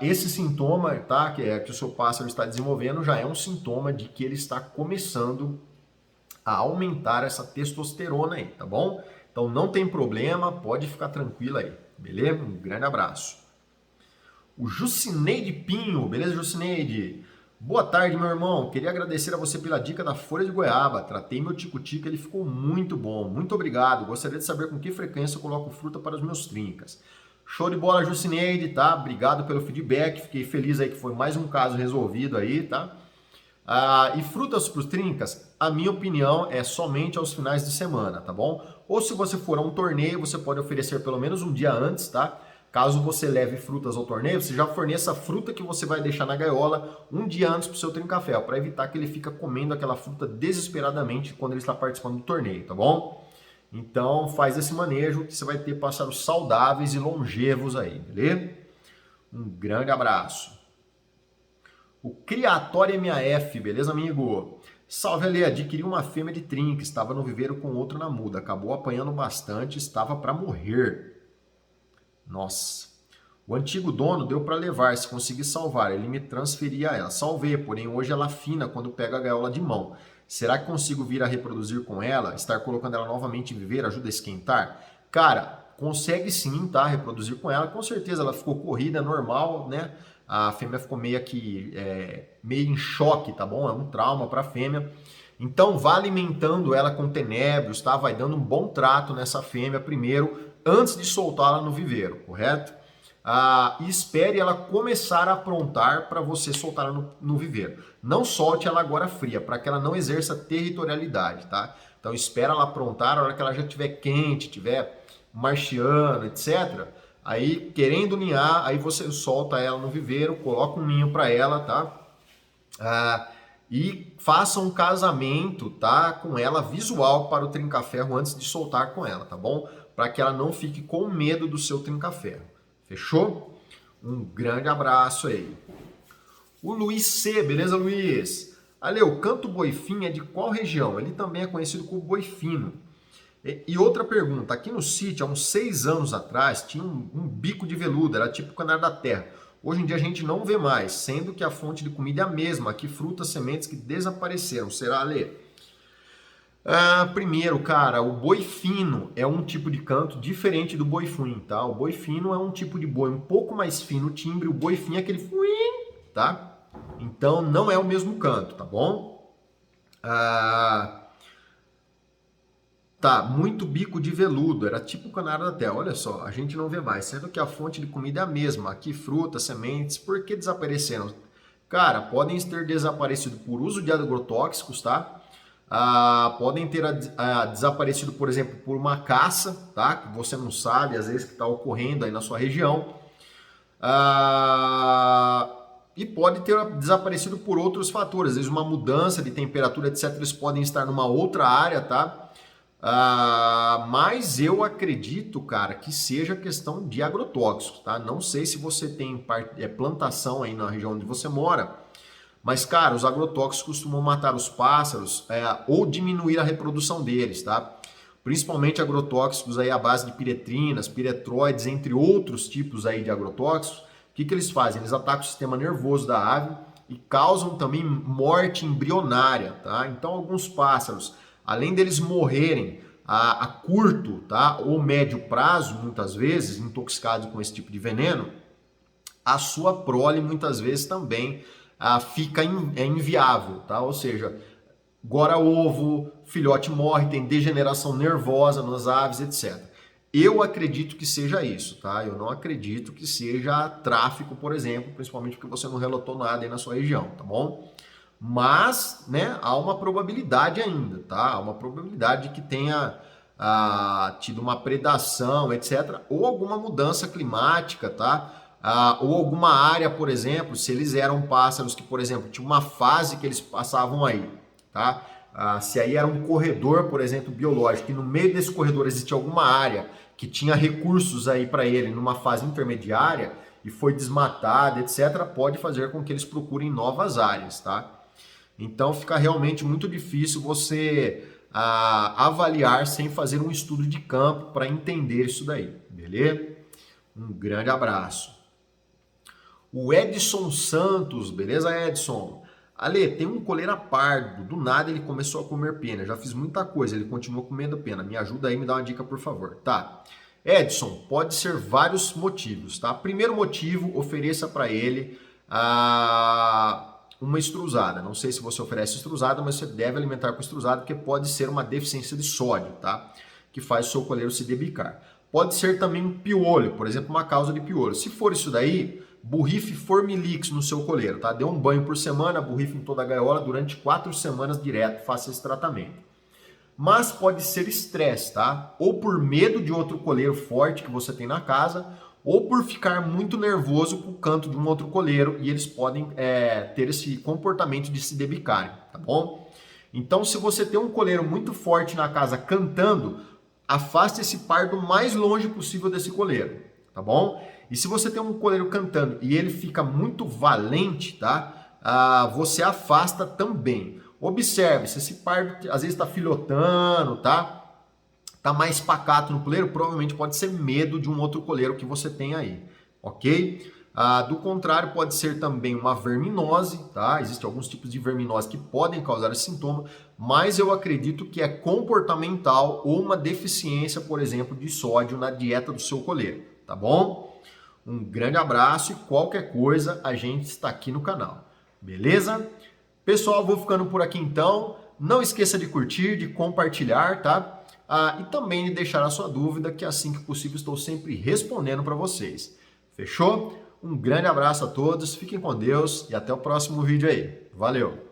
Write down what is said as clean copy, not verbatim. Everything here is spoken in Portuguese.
Esse sintoma, tá, que o seu pássaro está desenvolvendo, já é um sintoma de que ele está começando a aumentar essa testosterona aí, tá bom? Então não tem problema, pode ficar tranquilo aí, beleza? Um grande abraço. O Jucineide Pinho, beleza, Jucineide? Boa tarde, meu irmão. Queria agradecer a você pela dica da folha de goiaba. Tratei meu tico-tico, ele ficou muito bom. Muito obrigado. Gostaria de saber com que frequência eu coloco fruta para os meus trincas. Show de bola, Jucineide, tá? Obrigado pelo feedback. Fiquei feliz aí que foi mais um caso resolvido aí, tá? E frutas para os trincas, a minha opinião é somente aos finais de semana, tá bom? Ou se você for a um torneio, você pode oferecer pelo menos um dia antes, tá? Caso você leve frutas ao torneio, você já forneça a fruta que você vai deixar na gaiola um dia antes para o seu trincafé, para evitar que ele fica comendo aquela fruta desesperadamente quando ele está participando do torneio, tá bom? Então faz esse manejo que você vai ter pássaros saudáveis e longevos aí, beleza? Um grande abraço. O Criatório MAF, beleza, amigo? Salve, Ale, adquiri uma fêmea de trinca, estava no viveiro com outro na muda, acabou apanhando bastante, estava para morrer. Nossa. O antigo dono deu para levar, se conseguir salvar, ele me transferia ela. Salvei, porém hoje ela afina quando pega a gaiola de mão. Será que consigo vir a reproduzir com ela? Estar colocando ela novamente em viveiro ajuda a esquentar? Cara, consegue sim, tá? Reproduzir com ela. Com certeza ela ficou corrida, normal, né? A fêmea ficou meio em choque, tá bom? É um trauma para a fêmea. Então vá alimentando ela com tenébrios, tá? Vai dando um bom trato nessa fêmea primeiro, antes de soltá-la no viveiro, correto? E espere ela começar a aprontar para você soltar ela no viveiro. Não solte ela agora fria, para que ela não exerça territorialidade, tá? Então espera ela aprontar, a hora que ela já estiver quente, estiver marchiando, etc. Aí, querendo ninhar, aí você solta ela no viveiro, coloca um ninho para ela, tá? E faça um casamento, tá? Com ela visual para o trinca-ferro antes de soltar com ela, tá bom? Para que ela não fique com medo do seu trinca-ferro. Fechou? Um grande abraço aí. O Luiz C, beleza, Luiz? Ale, o canto boifim é de qual região? Ele também é conhecido como boifino. E outra pergunta, aqui no sítio, há uns 6 anos atrás, tinha um bico de veludo, era tipo canário da terra. Hoje em dia a gente não vê mais, sendo que a fonte de comida é a mesma, aqui frutas, sementes que desapareceram. Será, Ale? Primeiro, cara, o boi fino é um tipo de canto diferente do boi fino, tá? O boi fino é um tipo de boi um pouco mais fino o timbre, o boi fino é aquele fuim, tá? Então não é o mesmo canto, tá bom? Tá, muito bico de veludo, era tipo o canário da terra. Olha só, a gente não vê mais, sendo que a fonte de comida é a mesma. Aqui frutas, sementes, por que desapareceram? Cara, podem ter desaparecido por uso de agrotóxicos, tá? Podem ter desaparecido, por exemplo, por uma caça, tá? Que você não sabe, às vezes, que está ocorrendo aí na sua região. E pode ter desaparecido por outros fatores, às vezes uma mudança de temperatura, etc. Eles podem estar numa outra área, tá? Mas eu acredito, cara, que seja questão de agrotóxicos, tá? Não sei se você tem plantação aí na região onde você mora, mas, cara, os agrotóxicos costumam matar os pássaros ou diminuir a reprodução deles, tá? Principalmente agrotóxicos aí à base de piretrinas, piretroides, entre outros tipos aí de agrotóxicos. O que eles fazem? Eles atacam o sistema nervoso da ave e causam também morte embrionária, tá? Então, alguns pássaros, além deles morrerem a curto, tá, ou médio prazo, muitas vezes, intoxicados com esse tipo de veneno, a sua prole muitas vezes também fica inviável, tá? Ou seja, gora ovo, filhote morre, tem degeneração nervosa nas aves, etc. Eu acredito que seja isso, tá? Eu não acredito que seja tráfico, por exemplo, principalmente porque você não relatou nada aí na sua região, tá bom? Mas, né, há uma probabilidade ainda, tá? Há uma probabilidade de que tenha tido uma predação, etc. Ou alguma mudança climática, tá? Ou alguma área, por exemplo, se eles eram pássaros que, por exemplo, tinha uma fase que eles passavam aí, tá? Se aí era um corredor, por exemplo, biológico, e no meio desse corredor existia alguma área que tinha recursos aí para ele numa fase intermediária e foi desmatada, etc., pode fazer com que eles procurem novas áreas, tá? Então fica realmente muito difícil você avaliar sem fazer um estudo de campo para entender isso daí, beleza? Um grande abraço. O Edson Santos, beleza, Edson? Ale, tem um coleira pardo, do nada ele começou a comer pena, já fiz muita coisa, ele continua comendo pena, me ajuda aí, me dá uma dica, por favor. Tá, Edson, pode ser vários motivos, tá? Primeiro motivo, ofereça para ele uma estrusada. Não sei se você oferece estrusada, mas você deve alimentar com estrusada, porque pode ser uma deficiência de sódio, tá? Que faz o seu coleiro se debicar. Pode ser também um piolho, por exemplo, uma causa de piolho. Se for isso daí, borrife Formilix no seu coleiro, tá? Dê um banho por semana, borrife em toda a gaiola durante 4 semanas direto, faça esse tratamento. Mas pode ser estresse, tá? Ou por medo de outro coleiro forte que você tem na casa, ou por ficar muito nervoso com o canto de um outro coleiro e eles podem ter esse comportamento de se debicarem, tá bom? Então, se você tem um coleiro muito forte na casa cantando, afaste esse pardo o mais longe possível desse coleiro, tá bom? E se você tem um coleiro cantando e ele fica muito valente, tá? Você afasta também. Observe, se esse pardo às vezes está filhotando, tá? Tá mais pacato no coleiro, provavelmente pode ser medo de um outro coleiro que você tem aí, ok? Do contrário, pode ser também uma verminose, tá? Existem alguns tipos de verminose que podem causar esse sintoma, mas eu acredito que é comportamental ou uma deficiência, por exemplo, de sódio na dieta do seu coleiro, tá bom? Um grande abraço e qualquer coisa a gente está aqui no canal, beleza? Pessoal, vou ficando por aqui então. Não esqueça de curtir, de compartilhar, tá? E também de deixar a sua dúvida, que assim que possível estou sempre respondendo para vocês. Fechou? Um grande abraço a todos, fiquem com Deus e até o próximo vídeo aí. Valeu!